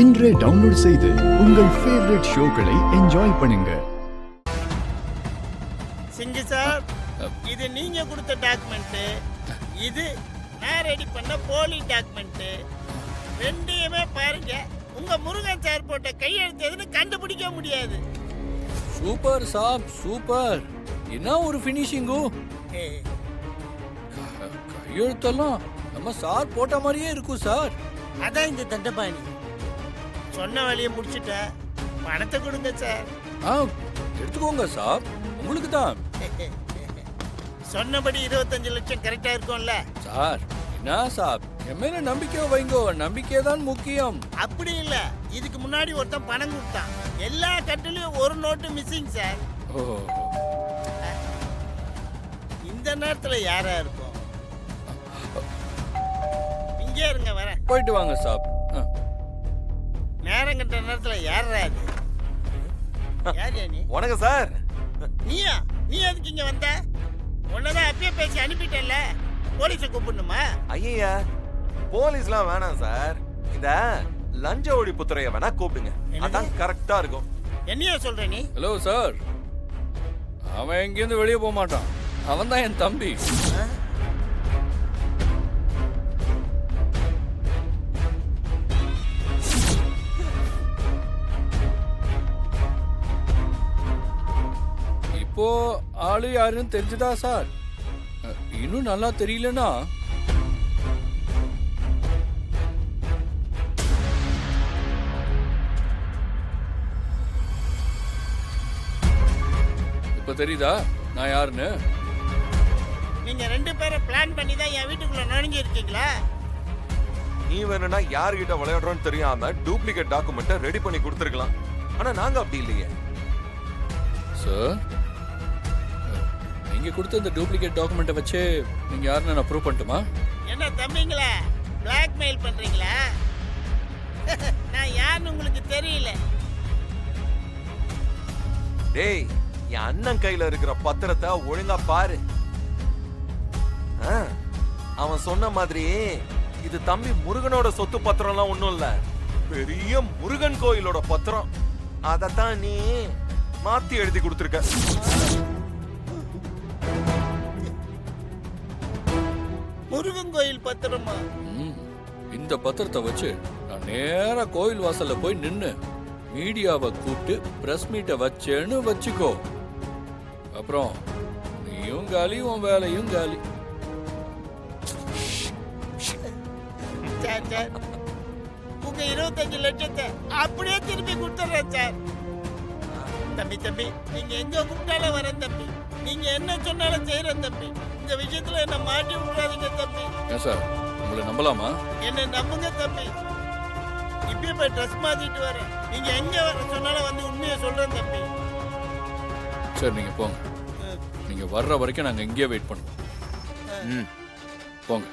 இன்றே டவுன்லோட் செய்து உங்கள் ஃபேவரட் ஷோக்களை என்ஜாய் பண்ணுங்க. சிங்கி சார், இது நீங்க கொடுத்த டாக்குமெண்ட், இது நான் ரெடி பண்ண போலி டாக்குமெண்ட். ரெண்டையுமே பாருங்க, உங்க முருகன் சார் போட்ட கையெழுத்து எதுன்னு கண்டுபிடிக்க முடியாது. சூப்பர் சாப், சூப்பர். என்ன ஒரு ஃபினிஷிங்கோ. கையெழுத்தெல்லாம் நம்ம சார் போட்ட மாதிரியே இருக்கும் சார். அதான் இந்த தண்டபாணி. சொன்ன வேலையை முடிச்சுட்ட, பணத்தை கொடுங்க சார். எடுத்துக்கோங்க சார், உங்களுக்கு தான். சொன்னபடி 25 லட்சம் கரெக்டா இருக்கும்ல சார்? என்ன சார், என் மேல நம்பிக்கை வைங்கோ, நம்பிக்கை தான் முக்கியம். அப்படி இல்ல, இதுக்கு முன்னாடி ஒருத்தன் பணம் கொடுத்தான், எல்லா கட்டுலயும் ஒரு நோட்டு மிஸ்ஸிங் சார். ஓ, இந்த நேரத்துல யாரா இருக்கும்? இங்கே இருங்க, வரேன். போயிட்டு வாங்க சார். நேரம் கட்ட நேரத்துல யாரா அது? யார் நீ? வணக்கம் சார். நீயா? நீ எதுக்கு இங்க வந்த? உன்னதான் அப்பயே பேசி அனுப்பிட்டேன்ல, போலீஸை கூப்பிடணுமா? ஐயா, போலீஸ்லாம் வேணாம் சார். இந்த லஞ்ச ஒழிப்பு துறையை வேணா கூப்பிடுங்க, அதான் கரெக்டா இருக்கும். என்னையா சொல்ற நீ? ஹலோ சார், அவன் எங்கேருந்து வெளியே போக மாட்டான். அவன் தான் என் தம்பி. இப்போ ஆளு யாருன்னு தெரிஞ்சுதா சார்? இன்னும் நல்லா தெரியலனா இப்ப தெரியுதா நான் யாருன்னு? நீங்க 2 பேரும் பிளான் பண்ணி தான் என் வீட்டுக்குள்ள நுழைஞ்சி இருக்கீங்களா? நீ வேணும்னா யார்கிட்ட விளையாடுறோன்னு தெரியாம டூப்ளிகேட் டாக்குமெண்ட்டை ரெடி பண்ணி கொடுத்துருக்கலாம். ஆனா நாங்க அப்படி இல்லையே சார். நீங்க கொடுத்த இந்த டூப்ளிகேட் டாக்குமெண்ட்டை வச்சு நீங்க யாருன்னு நான் ப்ரூவ் பண்ணட்டுமா? என்ன தம்பிங்களா, பிளாக்மெயில் பண்றீங்களா? நான் யாருன்னு உங்களுக்கு தெரியல. டேய், என் அண்ணன் கையில இருக்கிற பத்திரத்தை ஒழுங்கா பாரு. அவன் சொன்ன மாதிரி இது தம்பி முருகனோட சொத்து பத்திரம்லாம் ஒண்ணும் இல்ல, பெரிய முருகன் கோயிலோட பத்திரம். அதத்தான் நீ மாத்தி எழுதி கொடுத்துருக்க. முருகன் கோயில் பத்திரமா? இந்த பத்திரத்தை வச்சு நான் நேரா கோயில் வாசல்ல போய் நின்னு மீடியாவை கூப்பிட்டு பிரஸ் மீட்டை வச்சேன்னு வச்சுக்கோ. அப்புறம் நீயும் காலி, உன் வேலையும் காலி. உங்க 25 லட்சத்தை அப்படியே திருப்பி கொடுத்துறேன் சார். தம்பி தம்பி, நீங்க எங்க கூப்பிட்டாலும் வரேன் தம்பி. நீங்க என்ன சொன்னாலும் செய்யறேன் தம்பி. இந்த விஷயத்துல என்ன மாட்டி விடாதீங்க தம்பி. ஏன் சார், உங்களை நம்பலாமா? என்ன நம்புங்க தம்பி. இப்பயே போய் ட்ரெஸ் மாத்திட்டு வரேன். நீங்க எங்க வர சொன்னாலும் வந்து உண்மையை சொல்றேன் தம்பி. சரி, நீங்க போங்க. நீங்க வர்ற வரைக்கும் நாங்க இங்கேயே வெயிட் பண்ணுவோம். போங்க.